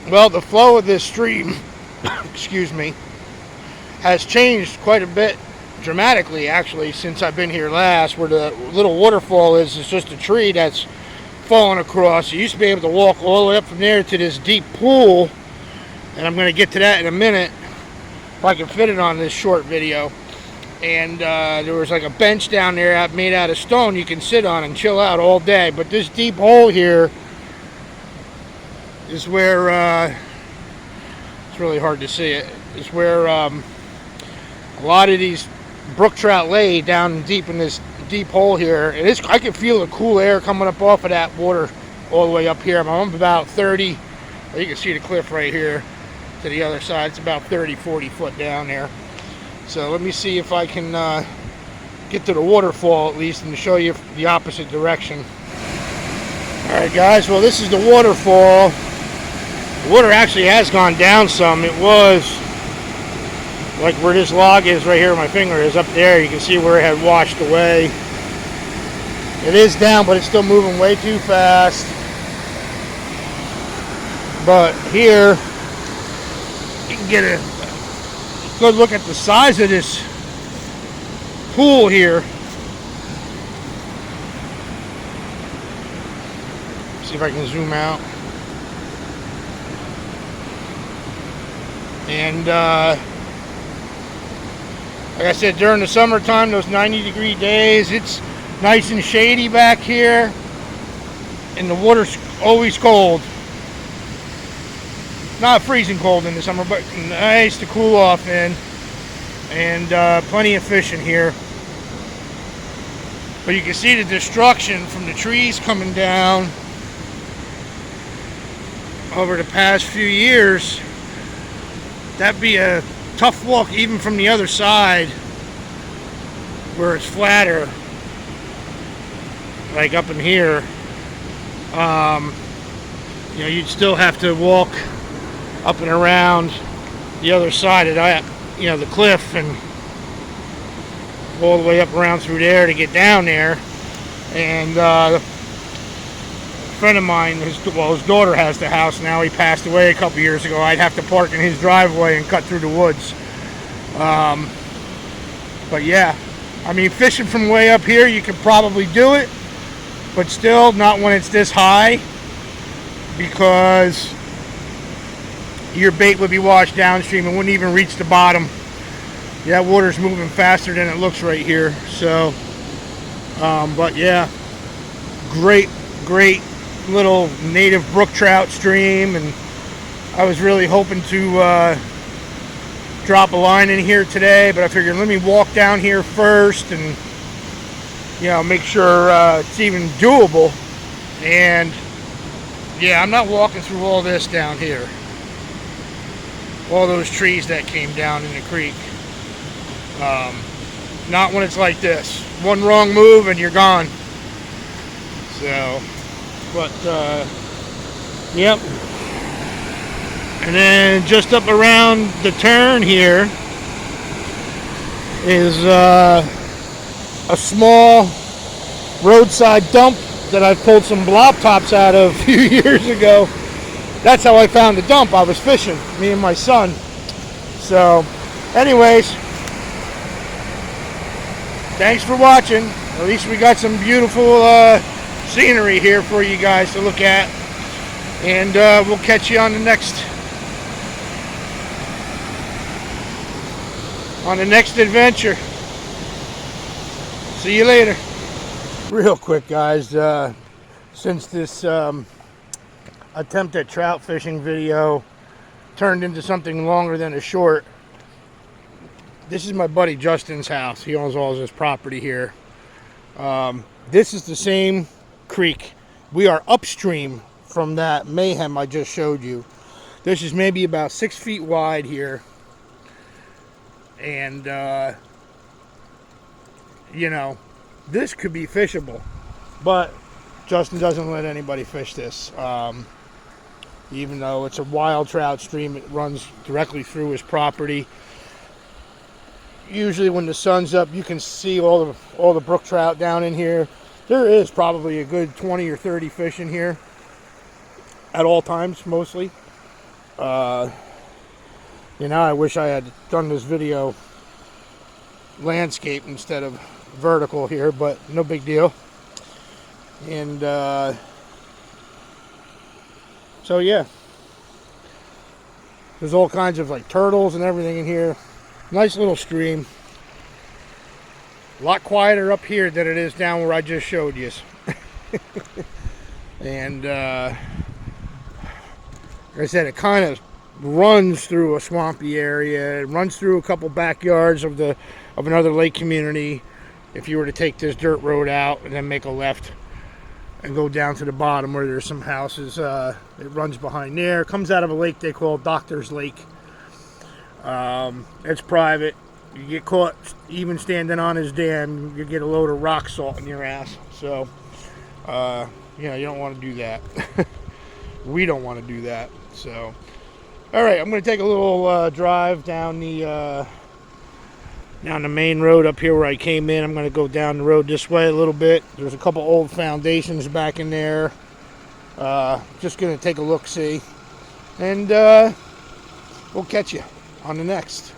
Well, the flow of this stream, excuse me, has changed quite a bit, dramatically actually, since I've been here last. Where the little waterfall is just a tree that's fallen across. You used to be able to walk all the way up from there to this deep pool, and I'm going to get to that in a minute if I can fit it on this short video. And there was like a bench down there made out of stone you can sit on and chill out all day. But this deep hole here is where it's really hard to see it. Is where a lot of these brook trout lay down deep in this deep hole here. And I can feel the cool air coming up off of that water all the way up here. I'm up about 30. You can see the cliff right here to the other side. It's about 30-40 foot down there. So let me see if I can get to the waterfall at least and show you the opposite direction. Alright guys, well this is the waterfall. The water actually has gone down some. It was like where this log is right here, where my finger is up there. You can see where it had washed away. It is down, but it's still moving way too fast. But here, you can get a good look at the size of this pool here. See if I can zoom out. And like I said, during the summertime, those 90-degree days, it's nice and shady back here, and the water's always cold. Not freezing cold in the summer, but nice to cool off in, and plenty of fish in here. But you can see the destruction from the trees coming down over the past few years. That'd be a tough walk even from the other side where it's flatter, like up in here. You know, you'd still have to walk up and around the other side of that, you know, the cliff, and all the way up around through there to get down there. And a friend of mine, his daughter has the house now. He passed away a couple years ago. I'd have to park in his driveway and cut through the woods. But yeah, I mean, fishing from way up here, you could probably do it, but still not when it's this high, because your bait would be washed downstream and wouldn't even reach the bottom. That water's moving faster than it looks right here. So, but yeah, great little native brook trout stream, and I was really hoping to drop a line in here today, but I figured let me walk down here first and, you know, make sure it's even doable. And yeah, I'm not walking through all this down here, all those trees that came down in the creek. Not when it's like this. One wrong move and you're gone. So, but yep. And then just up around the turn here is a small roadside dump that I pulled some blob tops out of a few years ago. That's how I found the dump. I was fishing, me and my son. So, anyways, thanks for watching. At least we got some beautiful scenery here for you guys to look at. And we'll catch you on the next adventure. See you later. Real quick, guys, since this attempt at trout fishing video turned into something longer than a short, this is my buddy Justin's house. He owns all of this property here. This is the same creek. We are upstream from that mayhem I just showed you. This is maybe about 6 feet wide here. And, you know, this could be fishable. But Justin doesn't let anybody fish this. Even though it's a wild trout stream, it runs directly through his property. Usually when the sun's up, you can see all the brook trout down in here. There is probably a good 20 or 30 fish in here at all times, mostly. You know, I wish I had done this video landscape instead of vertical here, but no big deal. And so yeah, there's all kinds of like turtles and everything in here. Nice little stream. A lot quieter up here than it is down where I just showed you. And like I said, it kind of runs through a swampy area. It runs through a couple backyards of another lake community. If you were to take this dirt road out and then make a left and go down to the bottom where there's some houses, it runs behind there. It comes out of a lake they call Doctor's Lake. It's private. You get caught even standing on his dam, you get a load of rock salt in your ass. So, you know, you don't want to do that. We don't want to do that. So, all right, I'm going to take a little drive down the main road up here where I came in. I'm going to go down the road this way a little bit. There's a couple old foundations back in there. Just going to take a look, see, and we'll catch you on the next.